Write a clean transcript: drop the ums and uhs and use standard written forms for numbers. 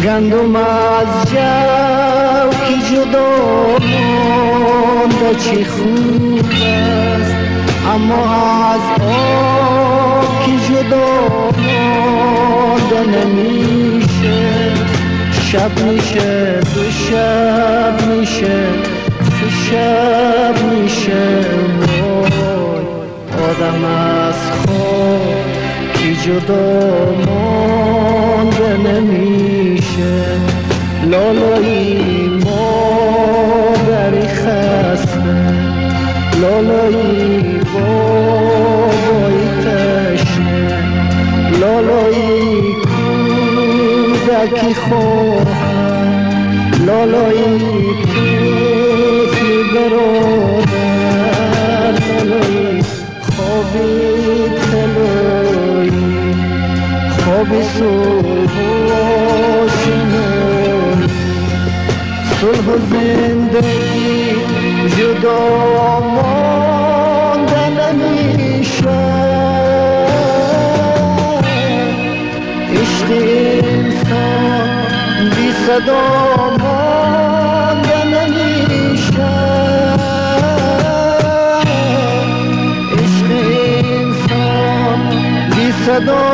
گندم از جو که جدا مانده چه خوب است، اما از آب که جدا مانده نمیشه. شب میشه دو شب میشه سه شب میشه، وای آدم از خواب که جدا مانده نمیشه. لالایی مادری خسته، لالایی بابایی تشنه، لالایی کودکی خواهد، لالایی طفل برادر، لالایی خوابی طلایی، خوابی صلح و آشنایی. صلح و زندگی جدا مانده نمیشه، عشق انسان بی صدا مانده نمیشه، عشق انسان بی صدا